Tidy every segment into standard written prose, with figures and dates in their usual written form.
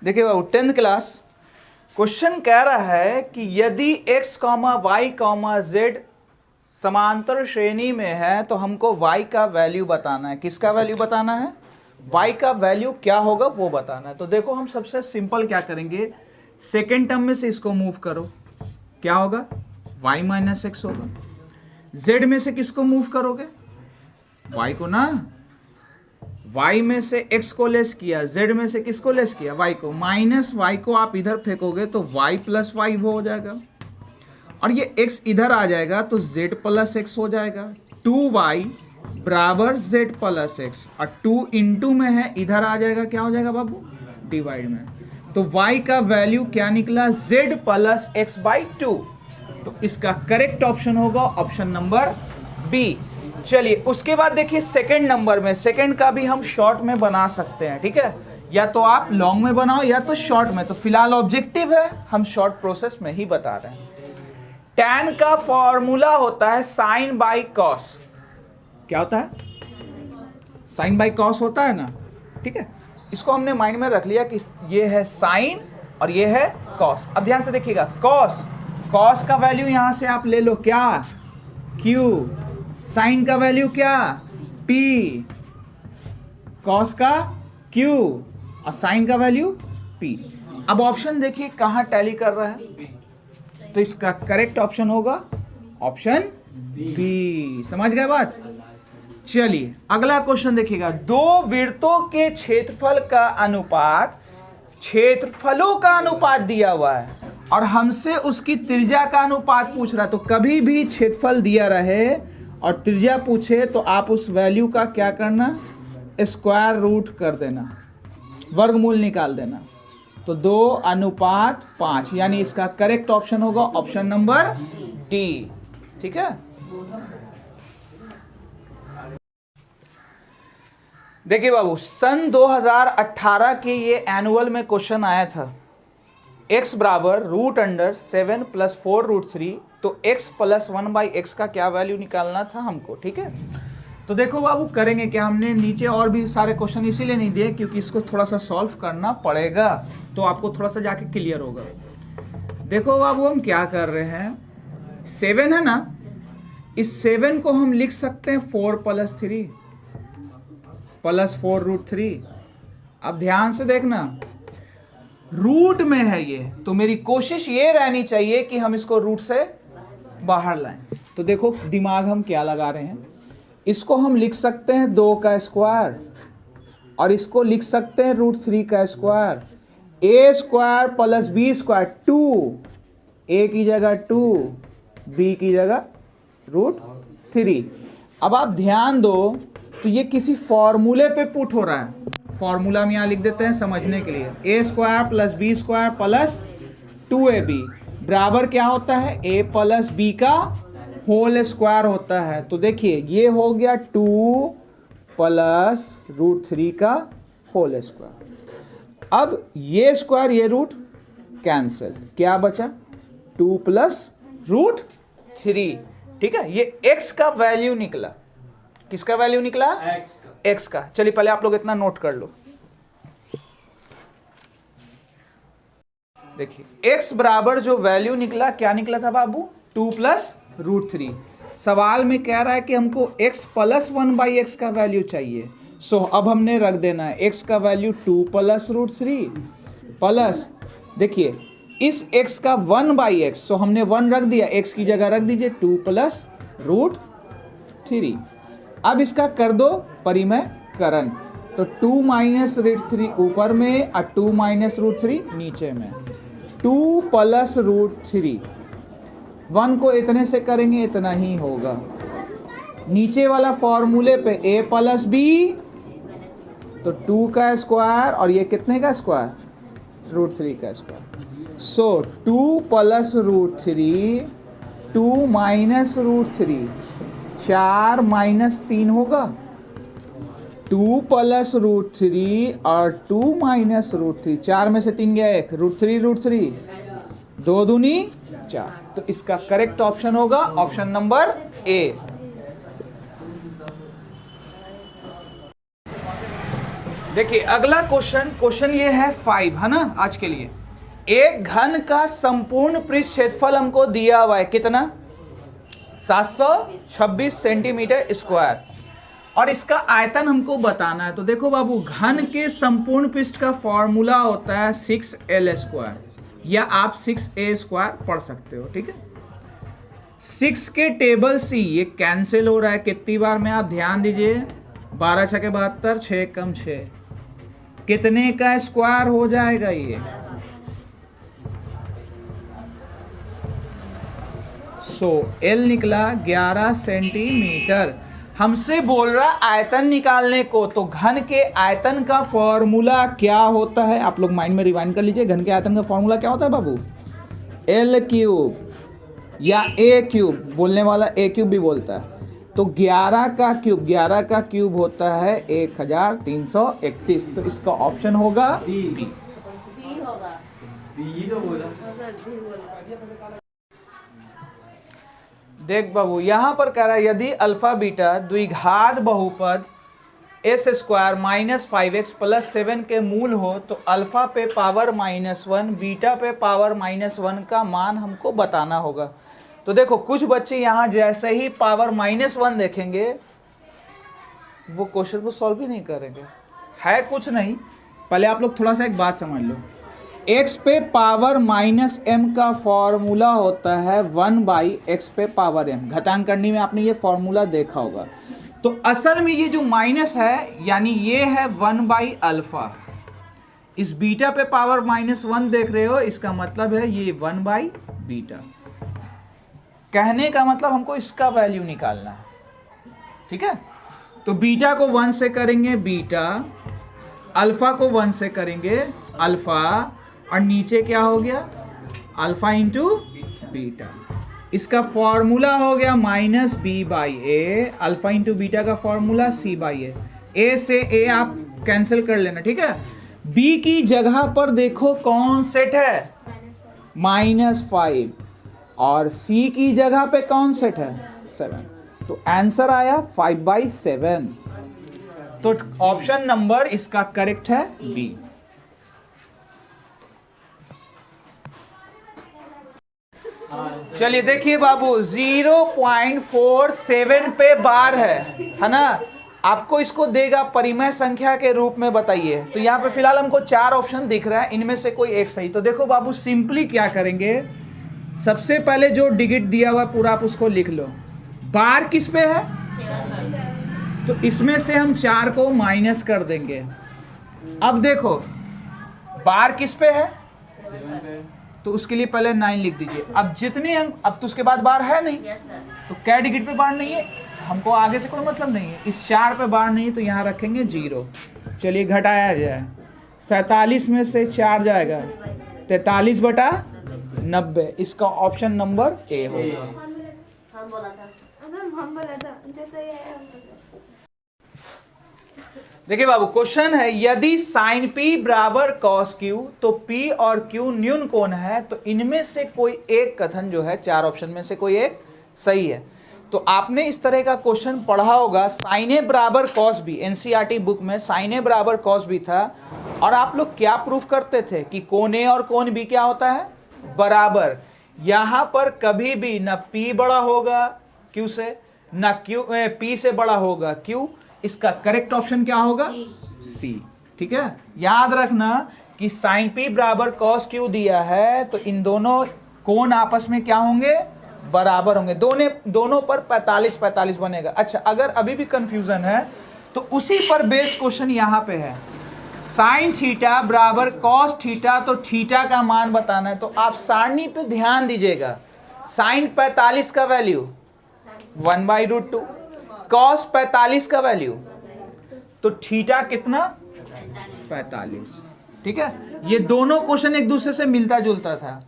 देखिए बाबू 10th class question कह रहा है कि यदि x comma y comma z समांतर श्रेणी में है तो हमको y का वैल्यू बताना है। किसका वैल्यू बताना है? y का वैल्यू क्या होगा वो बताना है। तो देखो हम सबसे सिंपल क्या करेंगे, सेकेंड टर्म में से इसको मूव करो, क्या होगा? y माइनस एक्स होगा। z में से किसको मूव करोगे? y को ना, y में से x को लेस किया, z में से किसको लेस किया? y को। माइनस y को आप इधर फेंकोगे तो y प्लस वाई हो जाएगा, और ये x इधर आ जाएगा तो z प्लस एक्स हो जाएगा। 2y बराबर z प्लस एक्स, और 2 इंटू में है, इधर आ जाएगा, क्या हो जाएगा बाबू? डिवाइड में। तो y का वैल्यू क्या निकला? z plus x by 2। तो इसका करेक्ट ऑप्शन होगा ऑप्शन नंबर बी। चलिए उसके बाद देखिए सेकंड नंबर में, सेकंड का भी हम शॉर्ट में बना सकते हैं, ठीक है, या तो आप लॉन्ग में बनाओ या तो शॉर्ट में। तो फिलहाल ऑब्जेक्टिव है, हम शॉर्ट प्रोसेस में ही बता रहे हैं। tan का फॉर्मूला होता है साइन बाई कॉस। क्या होता है? साइन बाई कॉस होता है ना, ठीक है। इसको हमने माइंड में रख लिया कि ये है साइन और ये है कॉस। अब ध्यान से देखिएगा, कॉस, कॉस का वैल्यू यहां से आप ले लो, क्या? Q। साइन का वैल्यू क्या? P। कॉस का Q और साइन का वैल्यू P। अब ऑप्शन देखिए कहां टैली कर रहा है, तो इसका करेक्ट ऑप्शन होगा ऑप्शन बी। समझ गए बात? चलिए अगला क्वेश्चन देखिएगा, दो वृत्तों के क्षेत्रफल का अनुपात, क्षेत्रफलों का अनुपात दिया हुआ है और हमसे उसकी त्रिज्या का अनुपात पूछ रहा है। तो कभी भी क्षेत्रफल दिया रहे और त्रिज्या पूछे तो आप उस वैल्यू का क्या करना? स्क्वायर रूट कर देना, वर्गमूल निकाल देना। तो 2:5, यानी इसका करेक्ट ऑप्शन होगा ऑप्शन नंबर डी। ठीक है, देखिए बाबू, सन 2018 के ये एनुअल में क्वेश्चन आया था, x बराबर √7 + 4√3, तो x + 1/x का क्या वैल्यू निकालना था हमको, ठीक है। तो देखो बाबू करेंगे क्या, हमने नीचे और भी सारे क्वेश्चन इसीलिए नहीं दिए क्योंकि इसको थोड़ा सा सॉल्व करना पड़ेगा, तो आपको थोड़ा सा जाके क्लियर होगा। देखो बाबू हम क्या कर रहे हैं, 7 है ना, इस 7 को हम लिख सकते हैं 4 + 3 + 4√3। अब ध्यान से देखना, रूट में है ये, तो मेरी कोशिश ये रहनी चाहिए कि हम इसको रूट से बाहर लाएं। तो देखो दिमाग हम क्या लगा रहे हैं, इसको हम लिख सकते हैं 2 का स्क्वायर और इसको लिख सकते हैं √3 का स्क्वायर। a² + b², 2, a की जगह 2, b की जगह √3। अब आप ध्यान दो, तो ये किसी फॉर्मूले पे पुट हो रहा है, फॉर्मूला हम यहाँ लिख देते हैं समझने के लिए। a² + b² + 2ab बराबर क्या होता है? a + b का होल स्क्वायर होता है। तो देखिए ये हो गया 2 + √3 का होल स्क्वायर। अब ये स्क्वायर ये रूट कैंसिल, क्या बचा? 2 + √3, ठीक है। ये x का वैल्यू निकला। किसका वैल्यू निकला? x का। चलिए पहले आप लोग इतना नोट कर लो। देखिए x बराबर जो वैल्यू निकला, क्या निकला था बाबू? 2 + √3। सवाल में कह रहा है कि हमको x + 1/x का वैल्यू चाहिए। सो अब हमने रख देना है x का वैल्यू 2 + √3 प्लस, देखिए इस x का 1/x, सो हमने 1 रख दिया, x की जगह रख दीजिए 2 + √3। अब इसका कर दो परिमेयकरण, तो 2 - √3 ऊपर में और 2 - √3 नीचे में। 2 + √3, 1 को इतने से करेंगे इतना ही होगा। नीचे वाला फॉर्मूले पे a + b, तो 2 का स्क्वायर और ये कितने का स्क्वायर? √3 का स्क्वायर। सो 2 + √3, 2 - √3, 4 - 3 होगा। 2 + √3 और 2 - √3, 4 में से 3 गया 1, √3, 2 दूनी 4। तो इसका करेक्ट ऑप्शन होगा ऑप्शन नंबर ए। देखिए अगला क्वेश्चन ये है 5 है ना आज के लिए। एक घन का संपूर्ण पृष्ठ क्षेत्रफल हमको दिया हुआ है कितना, 726 सेंटीमीटर स्क्वायर, और इसका आयतन हमको बताना है। तो देखो बाबू, घन के संपूर्ण पृष्ठ का फॉर्मूला होता है 6L स्क्वायर, या आप 6A स्क्वायर पढ़ सकते हो, ठीक है। 6 के टेबल C ये कैंसिल हो रहा है कितनी बार में, आप ध्यान दीजिए, 12 × 72, 6 कम 6, कितने का स्क्वायर हो जाएगा ये, L निकला 11 सेंटीमीटर। हमसे बोल रहा आयतन निकालने को, तो घन के आयतन का फॉर्मूला क्या होता है, आप लोग माइंड में रिवाइंड कर लीजिए। घन के आयतन का फॉर्मूला क्या होता है बाबू, L³ या A³ बोलने वाला A³ भी बोलता है। तो 11 का क्यूब होता है 1331, तो इसका ऑप्शन होगा बी होगा। देख बाबू, यहां पर कह रहा है यदि अल्फा बीटा द्विघात बहुपद s स्क्वायर -5x + 7 के मूल हो तो अल्फा पे पावर -1 बीटा पे पावर -1 का मान हमको बताना होगा। तो देखो कुछ बच्चे यहाँ जैसे ही पावर -1 देखेंगे वो क्वेश्चन को सॉल्व ही नहीं करेंगे। है कुछ नहीं, पहले आप लोग थोड़ा सा एक बात समझ लो, x पे पावर -m का फॉर्मूला होता है 1/x पे पावर m। घटांकरणी में आपने ये फॉर्मूला देखा होगा। तो असल में ये जो माइनस है यानी ये है 1/α, इस बीटा पे पावर -1 देख रहे हो, इसका मतलब है ये 1/β। कहने का मतलब हमको इसका वैल्यू निकालना है, ठीक है। तो बीटा को 1 से करेंगे बीटा, अल्फा को 1 से करेंगे अल्फा, और नीचे क्या हो गया अल्फा इंटू बीटा। इसका फॉर्मूला हो गया -b/a, अल्फा इंटू बीटा का फॉर्मूला c/a। a से a आप कैंसिल कर लेना, ठीक है। b की जगह पर देखो कौन सेट है, -5, और c की जगह पे कौन सेट है, 7। तो आंसर आया 5/7। तो ऑप्शन नंबर इसका करेक्ट है बी। चलिए देखिए बाबू, 0.47 पे बार है ना। आपको इसको देगा परिमेय संख्या के रूप में, बताइए। तो यहाँ पे फिलहाल हमको 4 ऑप्शन दिख रहा है, इनमें से कोई एक सही। तो देखो बाबू, सिंपली क्या करेंगे, सबसे पहले जो डिजिट दिया हुआ पूरा आप उसको लिख लो। बार किस पे है, तो इसमें से हम 4 को माइनस कर देंगे। अब देखो बार किस पे है, तो उसके लिए पहले 9 लिख दीजिए। अब जितने अंक, अब तो उसके बाद बार है नहीं, तो क्या डिजिट पे बार नहीं है, हमको आगे से कोई मतलब नहीं है। इस 4 पे बार नहीं है तो यहाँ रखेंगे 0। चलिए घटाया जाए, 47 में से 4 जाएगा 43/90। इसका ऑप्शन नंबर ए होगा। देखिए बाबू, क्वेश्चन है यदि sin p बराबर cos q तो p और q न्यून कोण है, तो इनमें से कोई एक कथन जो है 4 ऑप्शन में से कोई एक सही है। तो आपने इस तरह का क्वेश्चन पढ़ा होगा, sin a बराबर cos b, एनसीईआरटी बुक में sin a बराबर cos b था, और आप लोग क्या प्रूफ करते थे कि कोण a और कोण b क्या होता है, बराबर। यहां पर कभी भी ना p बड़ा होगा q से, ना p से बड़ा होगा q। इसका करेक्ट ऑप्शन क्या होगा, सी, ठीक है। याद रखना कि sin p बराबर cos q दिया है, तो इन दोनों कोण आपस में क्या होंगे, बराबर होंगे। दोनों पर 45-45 बनेगा। अच्छा, अगर अभी भी कंफ्यूजन है तो उसी पर बेस्ड क्वेश्चन यहाँ पे है, sin थीटा बराबर cos थीटा, तो थीटा का मान बताना है। तो आप सारणी पे ध्यान दीजिएगा, sin 45 का वैल्यू 1/√2, cos 45 का वैल्यू, तो थीटा कितना, 45, ठीक है। ये दोनों क्वेश्चन एक दूसरे से मिलता जुलता था।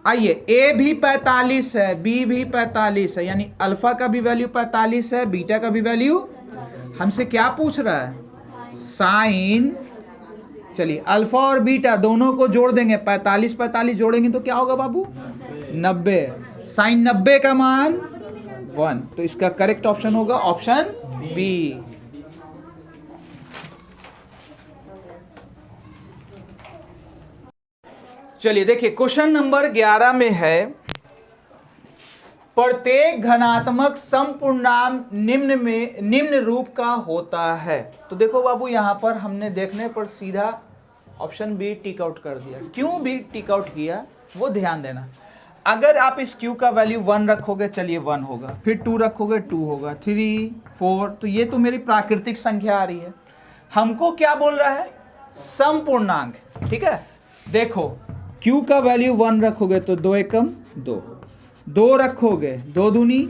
आइए, a भी 45 है, b भी 45 है, यानी अल्फा का भी वैल्यू 45 है, बीटा का भी वैल्यू। हमसे क्या पूछ रहा है, साइन। चलिए अल्फा और बीटा दोनों को जोड़ देंगे, 45-45 जोड़ेंगे तो क्या होगा बाबू, 90। साइन 90 का मान 1, तो इसका करेक्ट ऑप्शन होगा ऑप्शन बी। चलिए देखिए क्वेश्चन नंबर 11 में है प्रत्येक धनात्मक समपूर्णांक निम्न रूप का होता है। तो देखो बाबू यहां पर हमने देखने पर सीधा ऑप्शन बी टिक आउट कर दिया। क्यों बी टिक आउट किया वो ध्यान देना। अगर आप इस q का वैल्यू 1 रखोगे, चलिए 1 होगा, फिर 2 रखोगे 2 होगा, 3 4, तो ये तो मेरी प्राकृतिक संख्या आ रही है। हमको क्या बोल रहा है? समपूर्णांक। ठीक है, देखो q का वैल्यू 1 रखोगे तो 2 एकम 2, 2 रखोगे 2 दूनी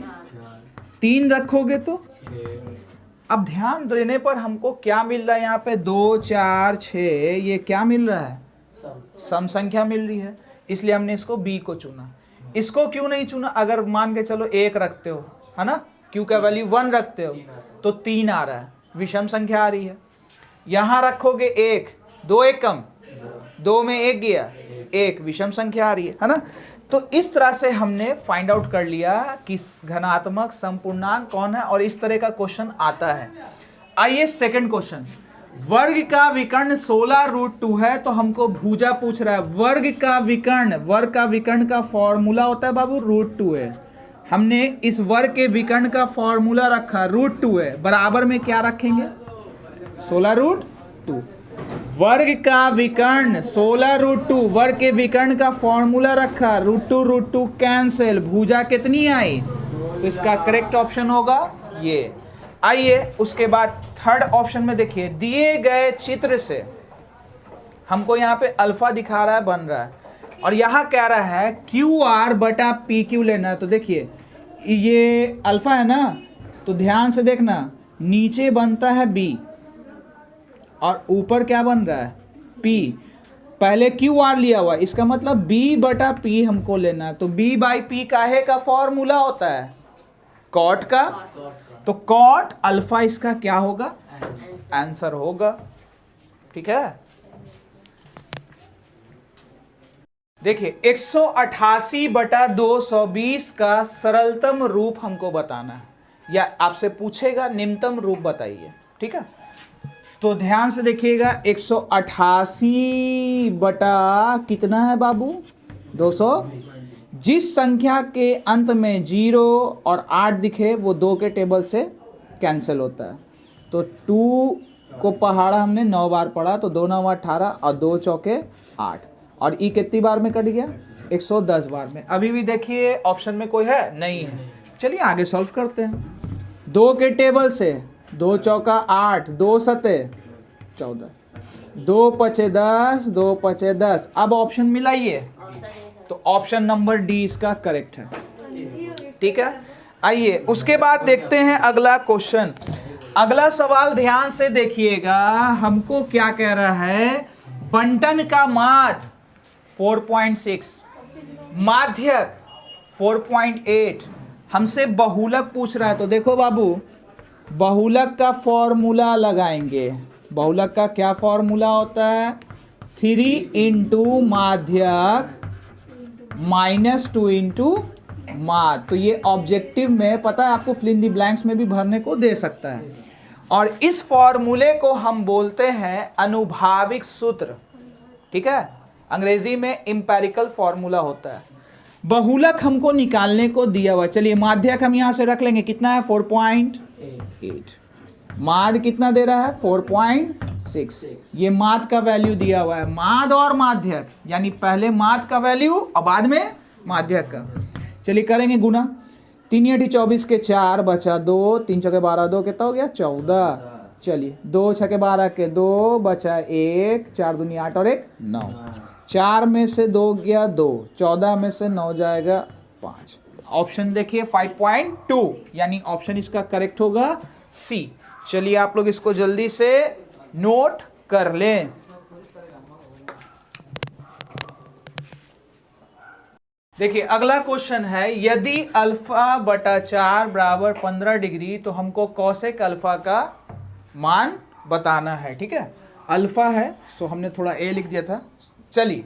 3 रखोगे तो, अब ध्यान देने पर हमको क्या मिल रहा है यहाँ पे? 2 4 6, ये क्या मिल रहा है? सम संख्या मिल रही है, इसलिए हमने इसको b को चुना। इसको क्यों नहीं चुना? अगर मान के चलो 1 रखते हो, है ना, q का वैल्यू 1 रखते हो तो 3 आ रहा है, विषम संख्या आ रही है। यहां रखोगे 1, 2 एकम 2 में 1 गया, 1 विषम संख्या आ रही है ना। तो इस तरह से हमने फाइंड आउट कर लिया कि घनात्मक समपूर्णांक कौन है, और इस तरह का क्वेश्चन आता है। आइए सेकंड क्वेश्चन, वर्ग का विकर्ण 16√2 है, तो हमको भुजा पूछ रहा है। वर्ग का विकर्ण का फॉर्मूला होता है बाबू √2 है। हमने इस वर्ग के विकर्ण का फॉर्मूला रखा √2 है, बराबर में क्या रखेंगे? 16√2। वर्ग का विकर्ण 16√2, वर्ग के विकर्ण का फॉर्मूला रखा √2 कैंसिल, भुजा कितनी आई? तो इसका करेक्ट ऑप्शन होगा ये। आइए उसके बाद थर्ड ऑप्शन में देखिए, दिए गए चित्र से हमको यहाँ पे अल्फा दिखा रहा है, बन रहा है, और यहाँ कह रहा है QR बटा PQ लेना है। तो देखिए ये अल्फा है ना, तो ध्यान से देखना, नीचे बनता है B और ऊपर क्या बन रहा है? P। पहले QR लिया हुआ, इसका मतलब B बटा P हमको लेना है। तो B बाई P काहे का फॉर्मूला होता है? कॉट का। तो कॉट अल्फा इसका क्या होगा? आंसर होगा। ठीक है, देखिए 188 बटा 220 का सरलतम रूप हमको बताना है, या आपसे पूछेगा निम्नतम रूप बताइए। ठीक है, तो ध्यान से देखिएगा, 188 बटा कितना है बाबू? 200। जिस संख्या के अंत में 0 और 8 दिखे वो 2 के टेबल से कैंसिल होता है। तो 2 को पहाड़ा हमने 9 बार पढ़ा, तो 2 9 18 और 2 चौके 8, और ई कितनी बार में कट गया? 110 बार में। अभी भी देखिए ऑप्शन में कोई है? नहीं है। चलिए आगे सॉल्व करते हैं। 2 के टेबल से 2 चौका 8, 2 सते 14, 2 पचे 10, 2 पचे 10। अब ऑप्शन मिलाइए, तो ऑप्शन नंबर डी इसका करेक्ट है। ठीक है, आइए उसके बाद देखते हैं अगला क्वेश्चन। अगला सवाल ध्यान से देखिएगा, हमको क्या कह रहा है? बंटन का माध्य 4.6, माध्यक 4.8, हमसे बहुलक पूछ रहा है। तो देखो बाबू, बहुलक का फॉर्मूला लगाएंगे। बहुलक का क्या फॉर्मूला होता है? 3 इंटू माध्यक माइनस 2 इंटू माध्य। तो ये ऑब्जेक्टिव में पता है आपको, फिल इन द ब्लैंक्स में भी भरने को दे सकता है। और इस फॉर्मूले को हम बोलते हैं अनुभाविक सूत्र। ठीक है, अंग्रेजी में एम्पेरिकल फॉर्मूला होता है। बहुलक हमको निकालने को दिया हुआ। चलिए माध्यक हम यहां से रख लेंगे, कितना है? 4.8। माध्य कितना दे रहा है? 4.6। ये माध्य का वैल्यू दिया हुआ है। माध्य और माध्यक, यानी पहले माध्य का वैल्यू और बाद में माध्यक का। चलिए करेंगे गुना। 3 × 24 के 4 बचा 2, 3 × 12 2 कितना हो गया? 14। चलिए 2 × 12 के 2 बचा 1, 4 दूनी 8 और 1 9। 4 में से 2 गया 2, 14 में से 9 जाएगा 5। ऑप्शन देखिए 5.2, यानी ऑप्शन इसका करेक्ट होगा सी। चलिए आप लोग इसको जल्दी से नोट कर लें। देखिए अगला क्वेश्चन है, यदि अल्फा बटा 4 बराबर 15 डिग्री, तो हमको कॉसेक अल्फा का मान बताना है। ठीक है, अल्फा है सो हमने थोड़ा ए लिख दिया था। चलिए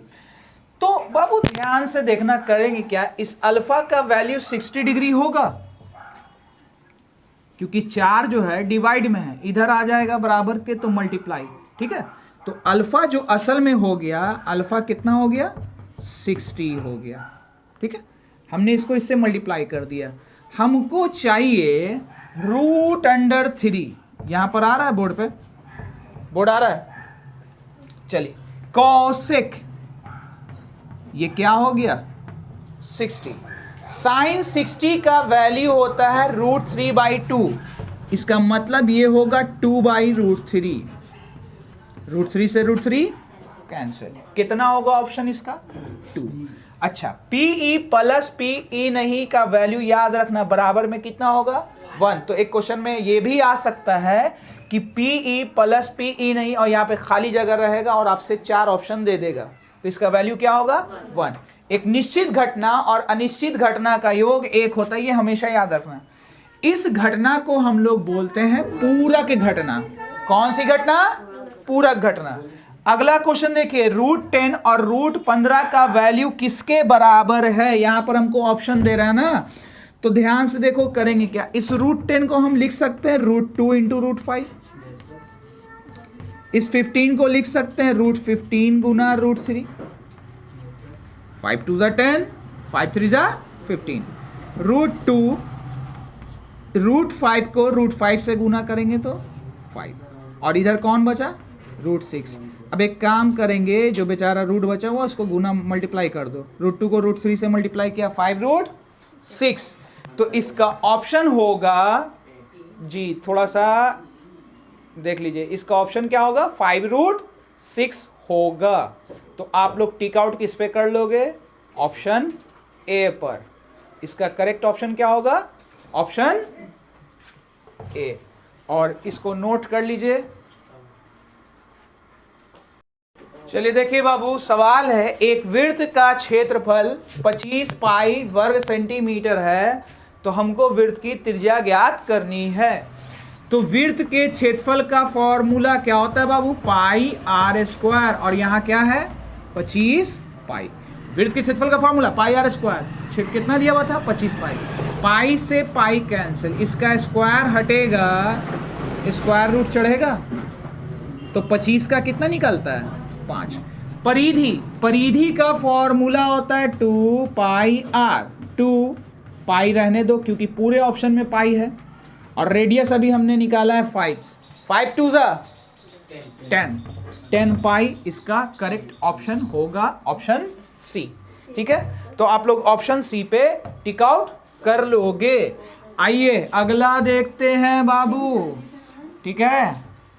तो बाबू ध्यान से देखना, करेंगे क्या? इस अल्फा का वैल्यू 60 डिग्री होगा, क्योंकि 4 जो है डिवाइड में है, इधर आ जाएगा बराबर के तो मल्टीप्लाई। ठीक है, तो अल्फा जो असल में हो गया, अल्फा कितना हो गया? 60 हो गया। ठीक है, हमने इसको इससे मल्टीप्लाई कर दिया। हमको चाहिए रूट अंडर 3। यहां पर आ रहा है बोर्ड पे, बोर्ड आ रहा है। चलिए, कॉसेक ये क्या हो गया 60। साइन 60 का वैल्यू होता है √3/2। इसका मतलब ये होगा 2/√3। √3 से √3 कैंसिल। कितना होगा ऑप्शन इसका 2। अच्छा, PE प्लस PE नहीं का वैल्यू याद रखना, बराबर में कितना होगा 1। तो एक क्वेश्चन में ये भी आ सकता है कि PE प्लस PE नहीं और यहाँ पे खाली जगह रहेगा और आपसे 4 ऑप्शन दे देगा, तो इसका वैल्यू क्या होगा 1। एक निश्चित घटना और अनिश्चित घटना का योग 1 होता है, ये हमेशा याद रखना। इस घटना को हम लोग बोलते हैं पूरक घटना। कौन सी घटना? पूरक घटना। अगला क्वेश्चन देखिए, √10 और √15 का वैल्यू किसके बराबर है? यहां पर हमको ऑप्शन दे रहा है ना, तो ध्यान से देखो करेंगे क्या। इस √10 को हम लिख सकते हैं √2 इंटू √5। इस 15 को लिख सकते हैं √15 गुना √3। 5 2 10, 5 3 15। √2 √5 को √5 से गुना करेंगे तो 5, और इधर कौन बचा √6। अब एक काम करेंगे, जो बेचारा रूट बचा हुआ उसको गुना मल्टीप्लाई कर दो। √2 को √3 से मल्टीप्लाई किया 5√6। तो इसका ऑप्शन होगा जी, थोड़ा सा देख लीजिए, इसका ऑप्शन क्या होगा 5√6 होगा। तो आप लोग टिक आउट किस पे कर लोगे? ऑप्शन ए पर। इसका करेक्ट ऑप्शन क्या होगा? Option A. और इसको नोट कर लीजिए। चलिए देखिए बाबू, सवाल है, एक वृत्त का क्षेत्रफल 25 पाई वर्ग सेंटीमीटर है, तो हमको वृत्त की त्रिज्या ज्ञात करनी है। तो वृत्त के क्षेत्रफल का फॉर्मूला क्या होता है बाबू? पाई r स्क्वायर, और यहाँ क्या है 25 पाई। वृत्त के क्षेत्रफल का फॉर्मूला पाई r स्क्वायर। क्षेत्र कितना दिया हुआ था? 25 पाई। पाई से पाई कैंसिल, इसका स्क्वायर हटेगा, स्क्वायर रूट चढ़ेगा, तो 25 का कितना निकलता है 5। परिधि, परिधि का फॉर्मूला होता है 2 पाई r। 2 पाई रहने दो क्योंकि पूरे ऑप्शन में पाई है, और रेडियस अभी हमने निकाला है 5। 5 2 10, 10 पाई इसका करेक्ट ऑप्शन होगा ऑप्शन सी। ठीक है, तो आप लोग ऑप्शन सी पे टिक आउट कर लोगे। आइए अगला देखते हैं बाबू। ठीक है,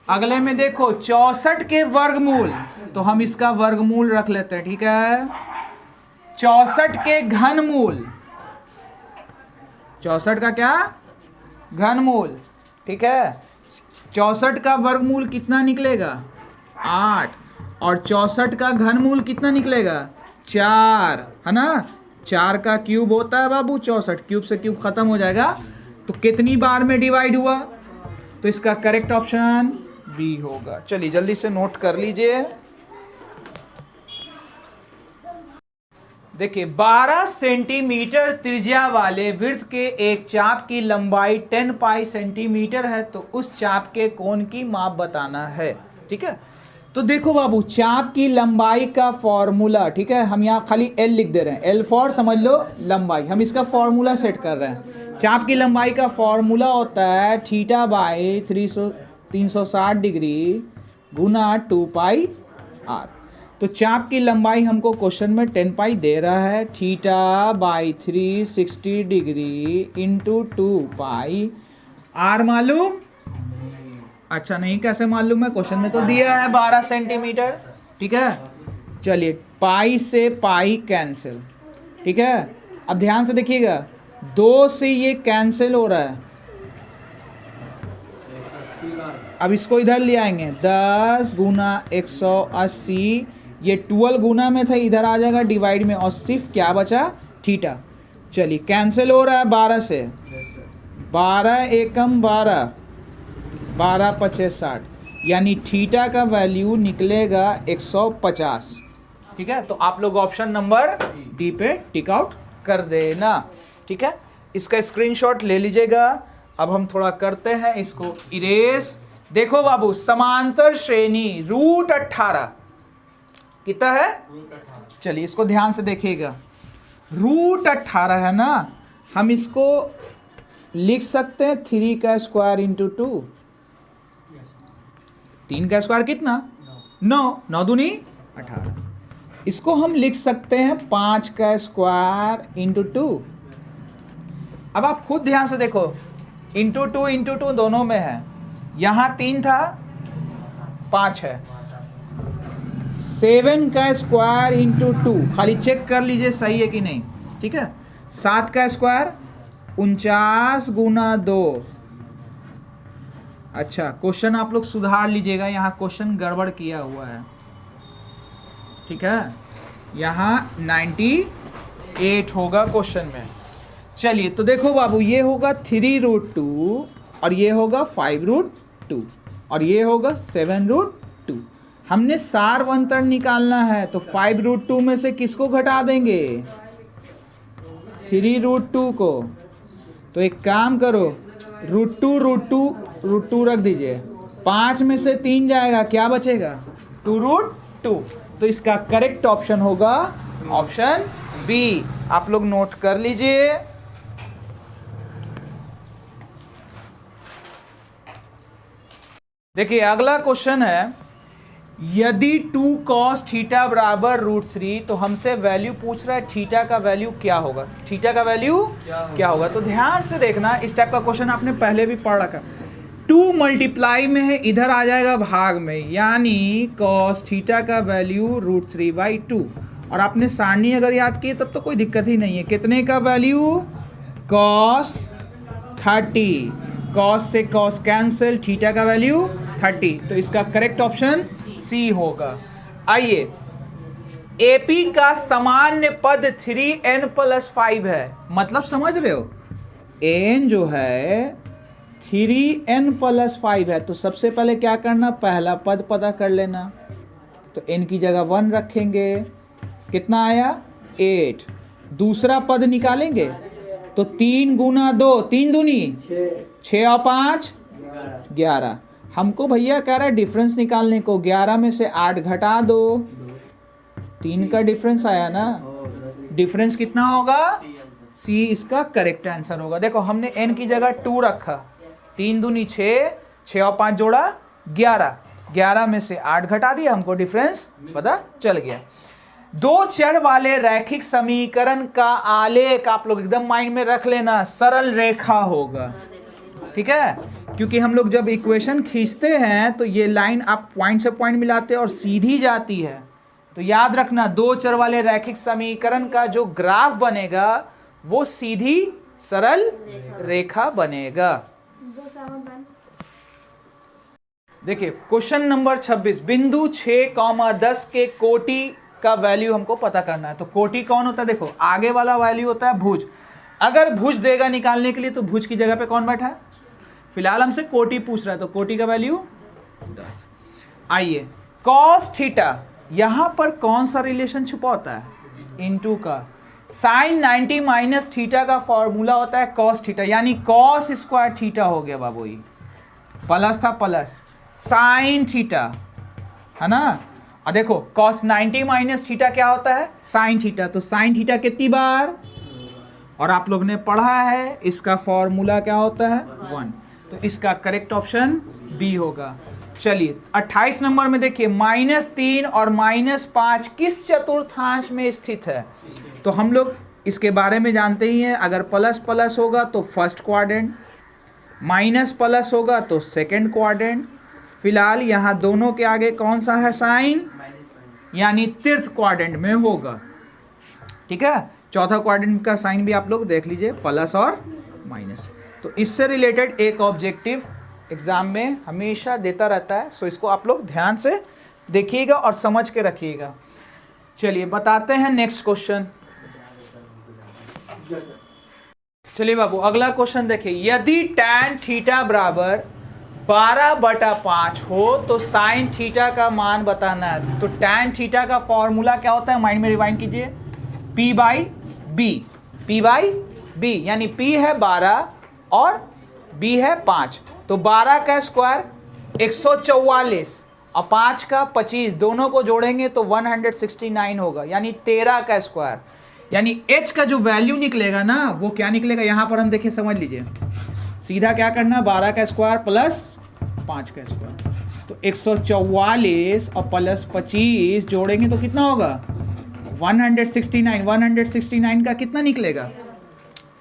अगले में देखो 64 के वर्गमूल, तो हम इसका वर्गमूल रख लेते हैं। ठीक है, 64 के घनमूल, 64 का क्या घनमूल। ठीक है, 64 का वर्गमूल कितना निकलेगा 8, और 64 का घनमूल कितना निकलेगा 4, है ना। 4 का क्यूब होता है बाबू 64, क्यूब से क्यूब खत्म हो जाएगा, तो कितनी बार में डिवाइड हुआ? तो इसका करेक्ट ऑप्शन बी होगा। चलिए जल्दी से नोट कर लीजिए। देखिए, 12 सेंटीमीटर त्रिज्या वाले वृत्त के एक चाप की लंबाई 10 पाई सेंटीमीटर है, तो उस चाप के कोण की माप बताना है। ठीक है, तो देखो बाबू, चाप की लंबाई का फॉर्मूला, ठीक है, हम यहाँ खाली L लिख दे रहे हैं, L फॉर समझ लो लंबाई, हम इसका फॉर्मूला सेट कर रहे हैं। चाप की लंबाई का फॉर्मूला होता है θ/360 डिग्री गुना 2 पाई r। तो चाप की लंबाई हमको क्वेश्चन में 10 पाई दे रहा है, θ/360 डिग्री इंटू 2 पाई r मालूम? अच्छा नहीं, कैसे मालूम है? क्वेश्चन में तो दिया है 12 सेंटीमीटर। ठीक है, चलिए पाई से पाई कैंसिल। ठीक है, अब ध्यान से देखिएगा, 2 से ये कैंसिल हो रहा है। अब इसको इधर ले आएंगे, 10 गुना 180, ये 12 गुना में था, इधर आ जाएगा डिवाइड में, और सिर्फ क्या बचा थीटा। चलिए कैंसिल हो रहा है 12 से, 12 एकम 12, 12 पचे 60, यानी थीटा का वैल्यू निकलेगा 150। ठीक है, तो आप लोग ऑप्शन नंबर डी पे टिक आउट कर देना। ठीक है, इसका स्क्रीनशॉट ले लीजिएगा। अब हम थोड़ा करते हैं इसको इरेज। देखो बाबू, समांतर श्रेणी √18, कितना है? चलिए इसको ध्यान से देखिएगा, रूट 18 है ना, हम इसको लिख सकते हैं 3 का स्क्वायर इंटू 2। 3 का स्क्वायर कितना? 9, 9 दूनी 18। इसको हम लिख सकते हैं 5 का स्क्वायर इंटू 2। अब आप खुद ध्यान से देखो, इंटू 2 दोनों में है, यहाँ 3 था, 5 है। 7 का स्क्वायर इंटू 2, खाली चेक कर लीजिए सही है कि नहीं, ठीक है। 7 का स्क्वायर 49 गुना 2। अच्छा, क्वेश्चन आप लोग सुधार लीजिएगा, यहाँ क्वेश्चन गड़बड़ किया हुआ है, ठीक है। यहाँ 98 होगा क्वेश्चन में। चलिए तो देखो बाबू, ये होगा 3√2 और ये होगा 5√2 और ये होगा 7√2। हमने सार अंतर निकालना है, तो 5√2 में से किसको घटा देंगे? 3√2 को। तो एक काम करो, √2 रख दीजिए, 5 में से 3 जाएगा, क्या बचेगा? 2√2। तो इसका करेक्ट ऑप्शन होगा ऑप्शन बी। आप लोग नोट कर लीजिए। देखिए अगला क्वेश्चन है, यदि 2 cos थीटा बराबर √3, तो हमसे वैल्यू पूछ रहा है थीटा का वैल्यू क्या होगा, थीटा का वैल्यू क्या होगा। तो ध्यान से देखना, इस टाइप का क्वेश्चन आपने पहले भी पढ़ रखा। 2 मल्टीप्लाई में है, इधर आ जाएगा भाग में, यानी cos थीटा का वैल्यू √3/2। और आपने सारणी अगर याद की तब तो कोई दिक्कत ही नहीं है। कितने का वैल्यू? cos 30, cos से cos कैंसिल, थीटा का वैल्यू 30। तो इसका करेक्ट ऑप्शन सी होगा। आइए, एपी का सामान्य पद 3n+5 है, मतलब समझ रहे हो, n जो है 3n+5 है। तो सबसे पहले क्या करना, पहला पद पता कर लेना। तो n की जगह 1 रखेंगे, कितना आया? 8। दूसरा पद निकालेंगे तो 3 गुना 2, 3 दूनी 6 और 5 11। हमको भैया कह रहा है डिफरेंस निकालने को, 11 में से 8 घटा दो, 3 का डिफरेंस आया ना। डिफरेंस कितना होगा? सी इसका करेक्ट आंसर होगा। देखो हमने n की जगह 2 रखा, 3 दूनी 6, 6 और 5 जोड़ा 11, 11 में से 8 घटा दिया, हमको डिफरेंस पता चल गया। 2 चर वाले रैखिक समीकरण का आलेख आप लोग एकदम माइंड में रख लेना, सरल रेखा होगा, ठीक है। क्योंकि हम लोग जब इक्वेशन खींचते हैं तो ये लाइन आप पॉइंट से पॉइंट मिलाते हैं और सीधी जाती है। तो याद रखना, 2 चर वाले रैखिक समीकरण का जो ग्राफ बनेगा वो सीधी सरल रेखा बनेगा। देखिए क्वेश्चन नंबर 26, बिंदु 6,10 के कोटि का वैल्यू हमको पता करना है। तो कोटि कौन होता है? देखो आगे वाला वैल्यू होता है भुज। अगर भुज देगा निकालने के लिए तो भुज की जगह पे कौन बैठा है? फिलहाल हमसे कोटि पूछ रहा है, तो कोटि का वैल्यू 10। आइए, cos थीटा, यहां पर कौन सा रिलेशन छुपा होता है? इनटू का। sin 90 माइनस थीटा का फॉर्मूला होता है cos थीटा, यानी cos स्क्वायर थीटा हो गया बाबू। ये प्लस था, प्लस sin थीटा है ना। और देखो cos 90 माइनस थीटा क्या होता है? sin theta. तो sin थीटा कितनी बार? और आप लोग ने पढ़ा है इसका फॉर्मूला क्या होता है? 1। तो इसका करेक्ट ऑप्शन बी होगा। चलिए 28 नंबर में देखिए, -3 और -5 किस चतुर्थांश में स्थित है? तो हम लोग इसके बारे में जानते ही हैं। अगर प्लस प्लस होगा तो फर्स्ट क्वाड्रेंट, माइनस प्लस होगा तो सेकंड क्वाड्रेंट। फिलहाल यहाँ दोनों के आगे कौन सा है? साइन, यानी तीर्थ क्वाड्रेंट में होगा, ठीक है। चौथा क्वाड्रेंट का साइन भी आप लोग देख लीजिए, प्लस और माइनस। तो इससे रिलेटेड एक ऑब्जेक्टिव एग्जाम में हमेशा देता रहता है, सो इसको आप लोग ध्यान से देखिएगा और समझ के रखिएगा। चलिए बताते हैं नेक्स्ट क्वेश्चन। चलिए बाबू अगला क्वेश्चन देखिए, यदि tan थीटा बराबर 12/5 हो तो sin थीटा का मान बताना है। तो tan थीटा का फॉर्मूला क्या होता है? माइंड में रिवाइंड कीजिए, P/B, यानी P है 12 और B है 5। तो 12 का स्क्वायर 144 और 5 का 25, दोनों को जोड़ेंगे तो 169 होगा, यानी 13 का स्क्वायर। यानी h का जो वैल्यू निकलेगा ना वो क्या निकलेगा, यहां पर हम देखिए समझ लीजिए, सीधा क्या करना, 12 का स्क्वायर प्लस 5 का स्क्वायर, तो 144 और प्लस 25 जोड़ेंगे तो कितना होगा 169। 169 का कितना निकलेगा,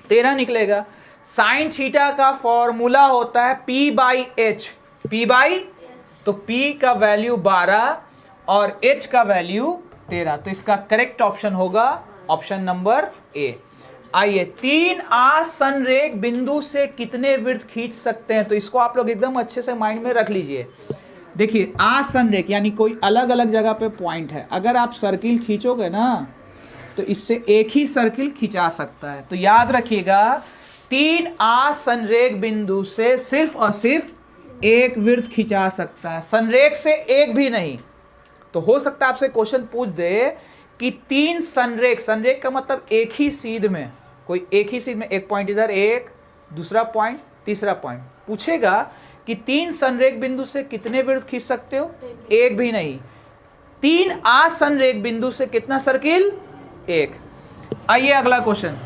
13 निकलेगा। साइन थीटा का फॉर्मूला होता है P by H, P by, तो P का वैल्यू 12 और H का वैल्यू 13, तो इसका करेक्ट ऑप्शन होगा ऑप्शन नंबर ए। आइए, 3 आसंरेख बिंदु से कितने वृत्त खींच सकते हैं, तो इसको आप लोग एकदम अच्छे से माइंड में रख लीजिए। देखिए आसंरेख यानी कोई अलग अलग जगह पे पॉइंट है, अगर आप सर्किल खींचोगे ना तो इससे एक ही सर्किल खिंचा सकता है। तो याद रखिएगा 3 आसंरेख बिंदु से सिर्फ और सिर्फ एक वृत्त खिंचा सकता है, संरेख से एक भी नहीं। तो हो सकता है आपसे क्वेश्चन पूछ दे कि 3 संरेख, संरेख का मतलब एक ही सीध में, कोई एक ही सीध में एक पॉइंट इधर, एक दूसरा पॉइंट, तीसरा पॉइंट, पूछेगा कि 3 संरेख बिंदु से कितने वृत्त खींच सकते हो, एक भी नहीं। 3 आसंरेख बिंदु से कितना सर्किल, एक। आइए अगला क्वेश्चन,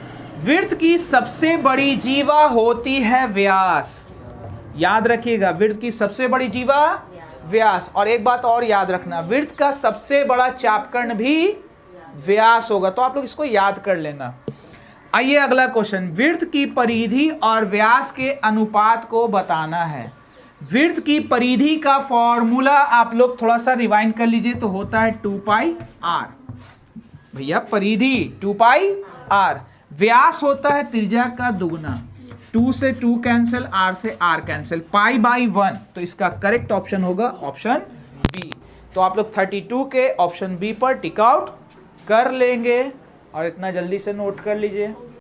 वृत्त की सबसे बड़ी जीवा होती है व्यास। याद रखिएगा वृत्त की सबसे बड़ी जीवा व्यास, और एक बात और याद रखना, वृत्त का सबसे बड़ा चापकर्ण भी व्यास होगा, तो आप लोग इसको याद कर लेना। आइए अगला क्वेश्चन, वृत्त की परिधि और व्यास के अनुपात को बताना है। वृत्त की परिधि का फॉर्मूला आप लोग थोड़ा सा रिवाइंड कर लीजिए, तो होता है 2 पाई आर। भैया परिधि 2 पाई आर, व्यास होता है त्रिज्या का दुगना, 2 से 2 कैंसिल, आर से आर कैंसिल, पाई बाई 1, तो इसका करेक्ट ऑप्शन होगा ऑप्शन बी। तो आप लोग 32 के ऑप्शन बी पर टिक आउट कर लेंगे, और इतना जल्दी से नोट कर लीजिए।